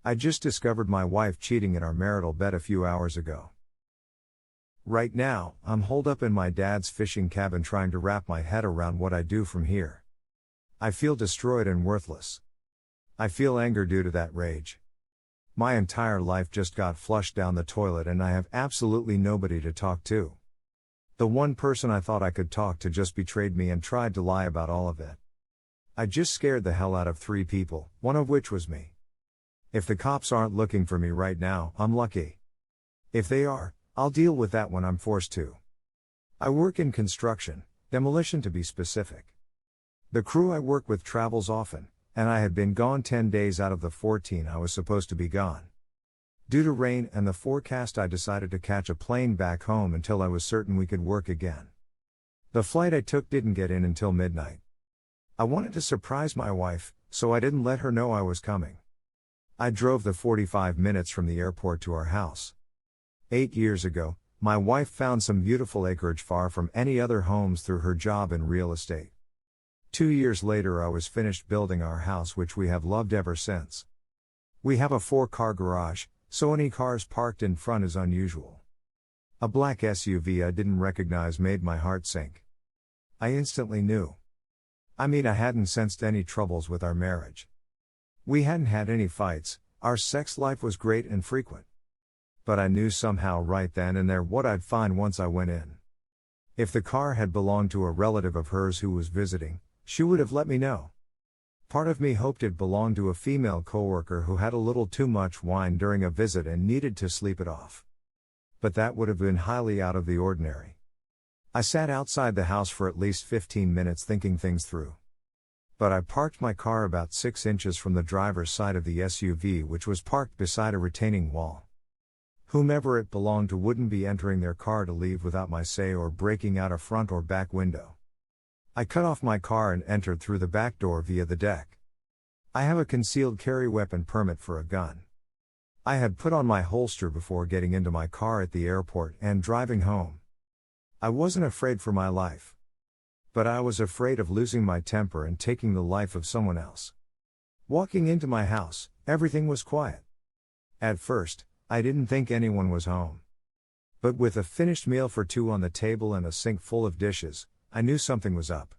I just discovered my wife cheating in our marital bed a few hours ago. Right now, I'm holed up in my dad's fishing cabin trying to wrap my head around what I do from here. I feel destroyed and worthless. I feel anger due to that rage. My entire life just got flushed down the toilet and I have absolutely nobody to talk to. The one person I thought I could talk to just betrayed me and tried to lie about all of it. I just scared the hell out of 3 people, one of which was me. If the cops aren't looking for me right now, I'm lucky. If they are, I'll deal with that when I'm forced to. I work in construction, demolition to be specific. The crew I work with travels often, and I had been gone 10 days out of the 14 I was supposed to be gone. Due to rain and the forecast, I decided to catch a plane back home until I was certain we could work again. The flight I took didn't get in until midnight. I wanted to surprise my wife, so I didn't let her know I was coming. I drove the 45 minutes from the airport to our house. 8 years ago, my wife found some beautiful acreage far from any other homes through her job in real estate. 2 years later I was finished building our house, which we have loved ever since. We have a 4-car garage, so any cars parked in front is unusual. A black SUV I didn't recognize made my heart sink. I instantly knew. I hadn't sensed any troubles with our marriage. We hadn't had any fights, our sex life was great and frequent. But I knew somehow right then and there what I'd find once I went in. If the car had belonged to a relative of hers who was visiting, she would have let me know. Part of me hoped it belonged to a female coworker who had a little too much wine during a visit and needed to sleep it off. But that would have been highly out of the ordinary. I sat outside the house for at least 15 minutes thinking things through. But I parked my car about 6 inches from the driver's side of the SUV, which was parked beside a retaining wall. Whomever it belonged to wouldn't be entering their car to leave without my say or breaking out a front or back window. I cut off my car and entered through the back door via the deck. I have a concealed carry weapon permit for a gun. I had put on my holster before getting into my car at the airport and driving home. I wasn't afraid for my life. But I was afraid of losing my temper and taking the life of someone else. Walking into my house, everything was quiet. At first, I didn't think anyone was home. But with a finished meal for 2 on the table and a sink full of dishes, I knew something was up.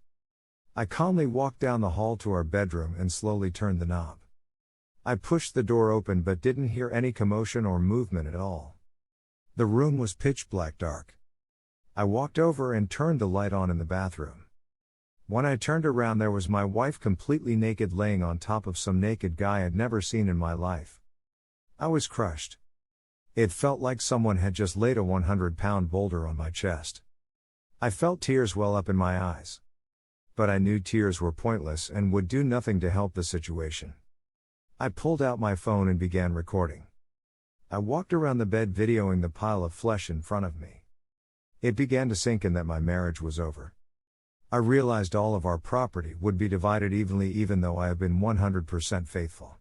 I calmly walked down the hall to our bedroom and slowly turned the knob. I pushed the door open but didn't hear any commotion or movement at all. The room was pitch black dark. I walked over and turned the light on in the bathroom. When I turned around, there was my wife completely naked laying on top of some naked guy I'd never seen in my life. I was crushed. It felt like someone had just laid a 100-pound boulder on my chest. I felt tears well up in my eyes. But I knew tears were pointless and would do nothing to help the situation. I pulled out my phone and began recording. I walked around the bed videoing the pile of flesh in front of me. It began to sink in that my marriage was over. I realized all of our property would be divided evenly even though I have been 100% faithful.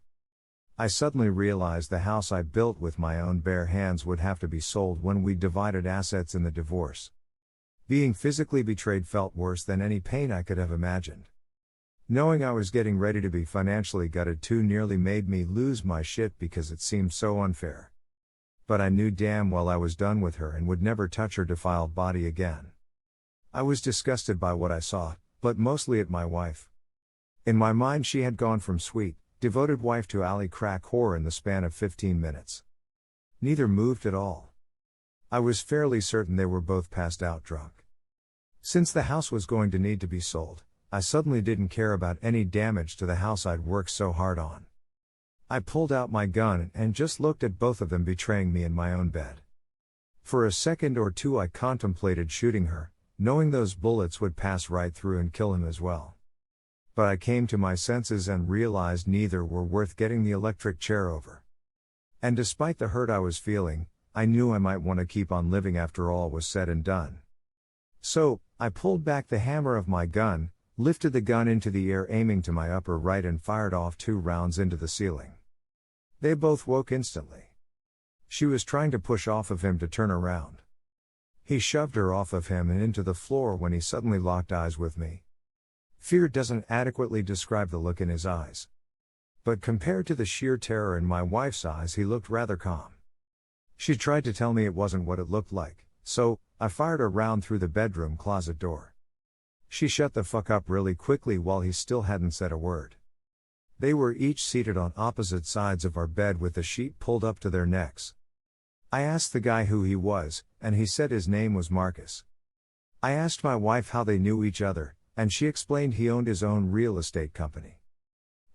I suddenly realized the house I built with my own bare hands would have to be sold when we divided assets in the divorce. Being physically betrayed felt worse than any pain I could have imagined. Knowing I was getting ready to be financially gutted too nearly made me lose my shit because it seemed so unfair. But I knew damn well I was done with her and would never touch her defiled body again. I was disgusted by what I saw, but mostly at my wife. In my mind she had gone from sweet, devoted wife to alley crack whore in the span of 15 minutes. Neither moved at all. I was fairly certain they were both passed out drunk. Since the house was going to need to be sold, I suddenly didn't care about any damage to the house I'd worked so hard on. I pulled out my gun and just looked at both of them betraying me in my own bed. For a second or two I contemplated shooting her, knowing those bullets would pass right through and kill him as well. But I came to my senses and realized neither were worth getting the electric chair over. And despite the hurt I was feeling, I knew I might want to keep on living after all was said and done. So, I pulled back the hammer of my gun, lifted the gun into the air aiming to my upper right and fired off 2 rounds into the ceiling. They both woke instantly. She was trying to push off of him to turn around. He shoved her off of him and into the floor when he suddenly locked eyes with me. Fear doesn't adequately describe the look in his eyes. But compared to the sheer terror in my wife's eyes, he looked rather calm. She tried to tell me it wasn't what it looked like, so I fired a round through the bedroom closet door. She shut the fuck up really quickly while he still hadn't said a word. They were each seated on opposite sides of our bed with the sheet pulled up to their necks. I asked the guy who he was, and he said his name was Marcus. I asked my wife how they knew each other, and she explained he owned his own real estate company.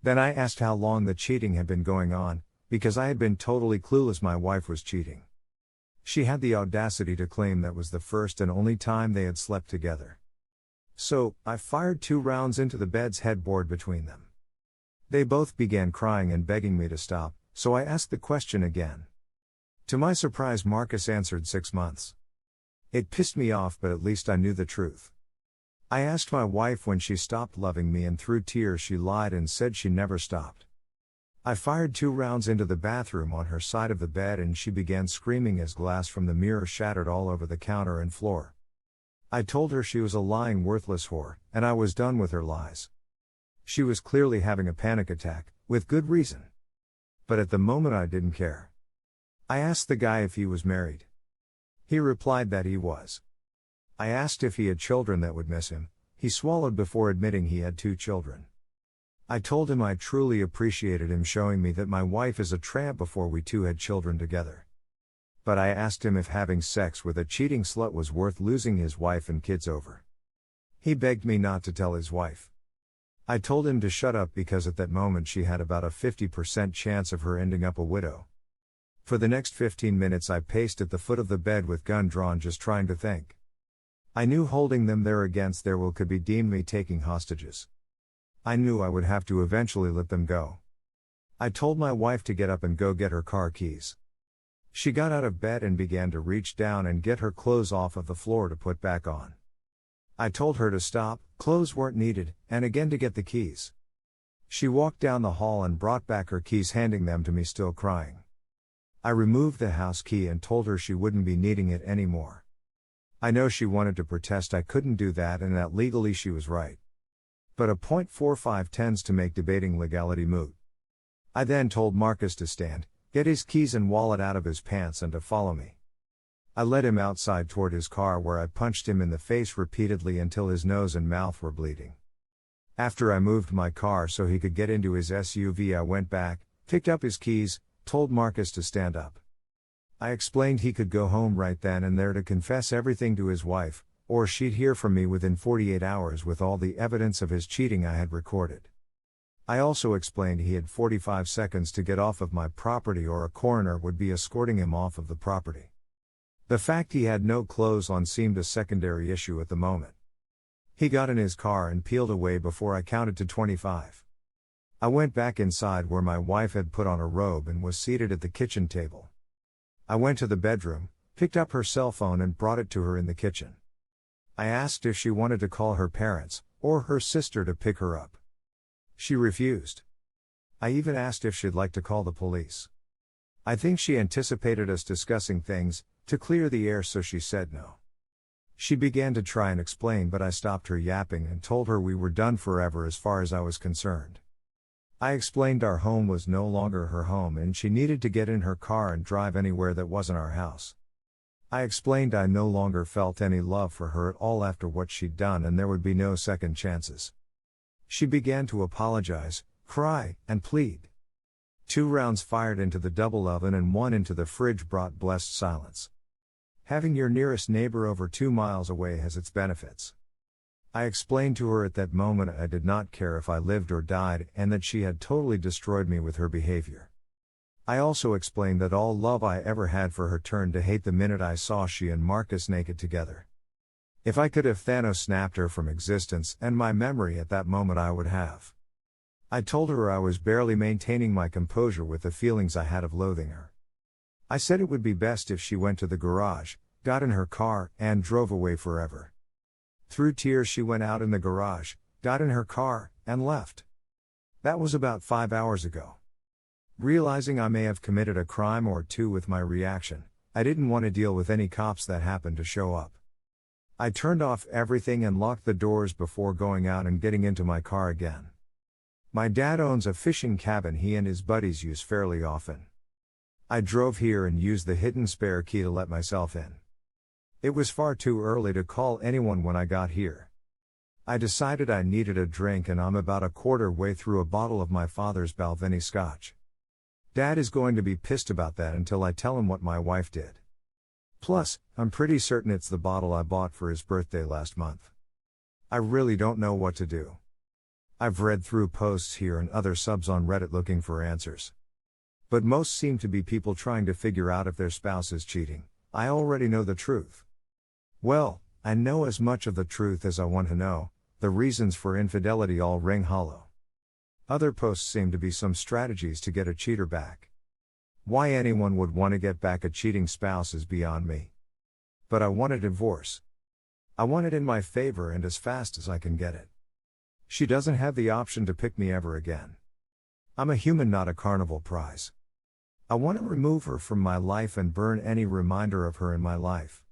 Then I asked how long the cheating had been going on, because I had been totally clueless my wife was cheating. She had the audacity to claim that was the first and only time they had slept together. So, I fired 2 rounds into the bed's headboard between them. They both began crying and begging me to stop, so I asked the question again. To my surprise, Marcus answered 6 months. It pissed me off, but at least I knew the truth. I asked my wife when she stopped loving me, and through tears she lied and said she never stopped. I fired 2 rounds into the bathroom on her side of the bed, and she began screaming as glass from the mirror shattered all over the counter and floor. I told her she was a lying, worthless whore, and I was done with her lies. She was clearly having a panic attack, with good reason. But at the moment I didn't care. I asked the guy if he was married. He replied that he was. I asked if he had children that would miss him. He swallowed before admitting he had 2 children. I told him I truly appreciated him showing me that my wife is a tramp before we 2 had children together. But I asked him if having sex with a cheating slut was worth losing his wife and kids over. He begged me not to tell his wife. I told him to shut up because at that moment she had about a 50% chance of her ending up a widow. For the next 15 minutes I paced at the foot of the bed with gun drawn, just trying to think. I knew holding them there against their will could be deemed me taking hostages. I knew I would have to eventually let them go. I told my wife to get up and go get her car keys. She got out of bed and began to reach down and get her clothes off of the floor to put back on. I told her to stop, clothes weren't needed, and again to get the keys. She walked down the hall and brought back her keys, handing them to me still crying. I removed the house key and told her she wouldn't be needing it anymore. I know she wanted to protest I couldn't do that and that legally she was right. But a .45 tends to make debating legality moot. I then told Marcus to stand, get his keys and wallet out of his pants and to follow me. I led him outside toward his car, where I punched him in the face repeatedly until his nose and mouth were bleeding. After I moved my car so he could get into his SUV, I went back, picked up his keys, told Marcus to stand up. I explained he could go home right then and there to confess everything to his wife, or she'd hear from me within 48 hours with all the evidence of his cheating I had recorded. I also explained he had 45 seconds to get off of my property or a coroner would be escorting him off of the property. The fact he had no clothes on seemed a secondary issue at the moment. He got in his car and peeled away before I counted to 25. I went back inside where my wife had put on a robe and was seated at the kitchen table. I went to the bedroom, picked up her cell phone and brought it to her in the kitchen. I asked if she wanted to call her parents, or her sister to pick her up. She refused. I even asked if she'd like to call the police. I think she anticipated us discussing things, to clear the air, so she said no. She began to try and explain, but I stopped her yapping and told her we were done forever as far as I was concerned. I explained our home was no longer her home and she needed to get in her car and drive anywhere that wasn't our house. I explained I no longer felt any love for her at all after what she'd done and there would be no second chances. She began to apologize, cry, and plead. 2 rounds fired into the double oven and 1 into the fridge brought blessed silence. Having your nearest neighbor over 2 miles away has its benefits. I explained to her at that moment I did not care if I lived or died and that she had totally destroyed me with her behavior. I also explained that all love I ever had for her turned to hate the minute I saw she and Marcus naked together. If I could have Thanos snapped her from existence and my memory at that moment, I would have. I told her I was barely maintaining my composure with the feelings I had of loathing her. I said it would be best if she went to the garage, got in her car, and drove away forever. Through tears she went out in the garage, got in her car, and left. That was about 5 hours ago. Realizing I may have committed a crime or 2 with my reaction, I didn't want to deal with any cops that happened to show up. I turned off everything and locked the doors before going out and getting into my car again. My dad owns a fishing cabin he and his buddies use fairly often. I drove here and used the hidden spare key to let myself in. It was far too early to call anyone when I got here. I decided I needed a drink and I'm about a quarter way through a bottle of my father's Balvenie scotch. Dad is going to be pissed about that until I tell him what my wife did. Plus, I'm pretty certain it's the bottle I bought for his birthday last month. I really don't know what to do. I've read through posts here and other subs on Reddit looking for answers. But most seem to be people trying to figure out if their spouse is cheating. I already know the truth. Well, I know as much of the truth as I want to know. The reasons for infidelity all ring hollow. Other posts seem to be some strategies to get a cheater back. Why anyone would want to get back a cheating spouse is beyond me. But I want a divorce. I want it in my favor and as fast as I can get it. She doesn't have the option to pick me ever again. I'm a human, not a carnival prize. I want to remove her from my life and burn any reminder of her in my life.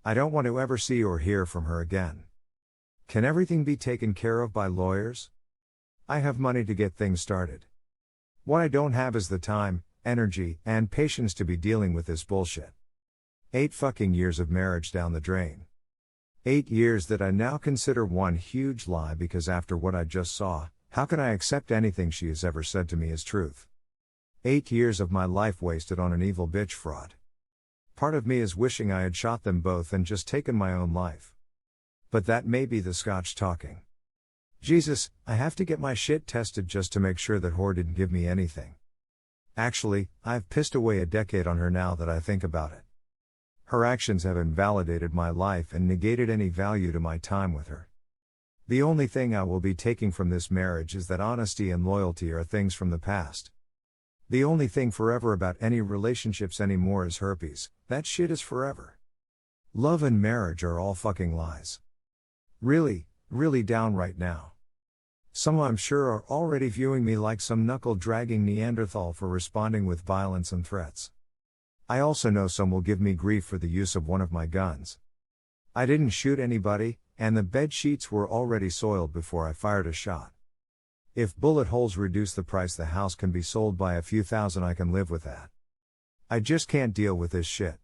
I don't want to ever see or hear from her again. Can everything be taken care of by lawyers? I have money to get things started. What I don't have is the time, energy, and patience to be dealing with this bullshit. 8 fucking years of marriage down the drain. 8 years that I now consider one huge lie because after what I just saw, how can I accept anything she has ever said to me as truth? 8 years of my life wasted on an evil bitch fraud. Part of me is wishing I had shot them both and just taken my own life. But that may be the scotch talking. Jesus, I have to get my shit tested just to make sure that whore didn't give me anything. Actually, I've pissed away a decade on her now that I think about it. Her actions have invalidated my life and negated any value to my time with her. The only thing I will be taking from this marriage is that honesty and loyalty are things from the past. The only thing forever about any relationships anymore is herpes. That shit is forever. Love and marriage are all fucking lies. Really, really down right now. Some I'm sure are already viewing me like some knuckle-dragging Neanderthal for responding with violence and threats. I also know some will give me grief for the use of one of my guns. I didn't shoot anybody, and the bed sheets were already soiled before I fired a shot. If bullet holes reduce the price the house can be sold by a few thousand, I can live with that. I just can't deal with this shit.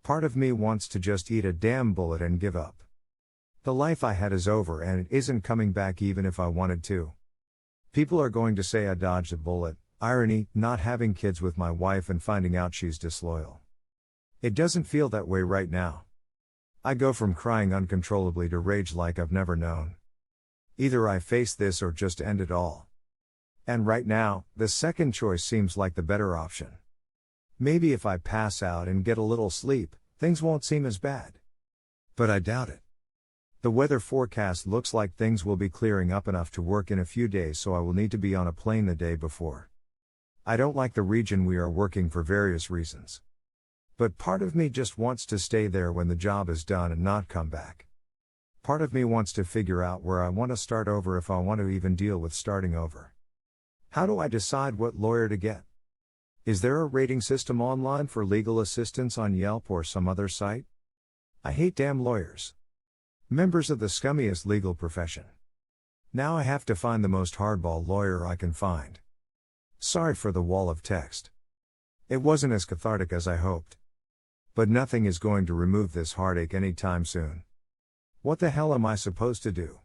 Part of me wants to just eat a damn bullet and give up. The life I had is over and it isn't coming back even if I wanted to. People are going to say I dodged a bullet. Irony, not having kids with my wife and finding out she's disloyal. It doesn't feel that way right now. I go from crying uncontrollably to rage like I've never known. Either I face this or just end it all. And right now, the second choice seems like the better option. Maybe if I pass out and get a little sleep, things won't seem as bad. But I doubt it. The weather forecast looks like things will be clearing up enough to work in a few days, so I will need to be on a plane the day before. I don't like the region we are working for various reasons. But part of me just wants to stay there when the job is done and not come back. Part of me wants to figure out where I want to start over if I want to even deal with starting over. How do I decide what lawyer to get? Is there a rating system online for legal assistance on Yelp or some other site? I hate damn lawyers. Members of the scummiest legal profession. Now I have to find the most hardball lawyer I can find. Sorry for the wall of text. It wasn't as cathartic as I hoped. But nothing is going to remove this heartache anytime soon. What the hell am I supposed to do?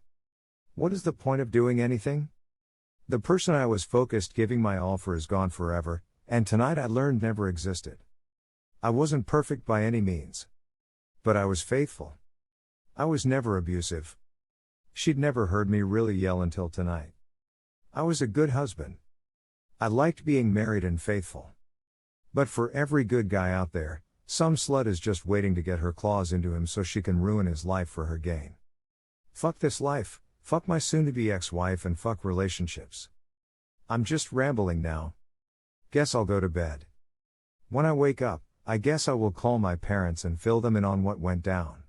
What is the point of doing anything? The person I was focused giving my all for is gone forever, and tonight I learned never existed. I wasn't perfect by any means. But I was faithful. I was never abusive. She'd never heard me really yell until tonight. I was a good husband. I liked being married and faithful. But for every good guy out there, some slut is just waiting to get her claws into him so she can ruin his life for her gain. Fuck this life, fuck my soon-to-be ex-wife, and fuck relationships. I'm just rambling now. Guess I'll go to bed. When I wake up, I guess I will call my parents and fill them in on what went down.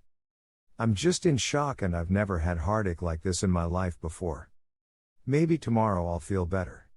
I'm just in shock and I've never had heartache like this in my life before. Maybe tomorrow I'll feel better.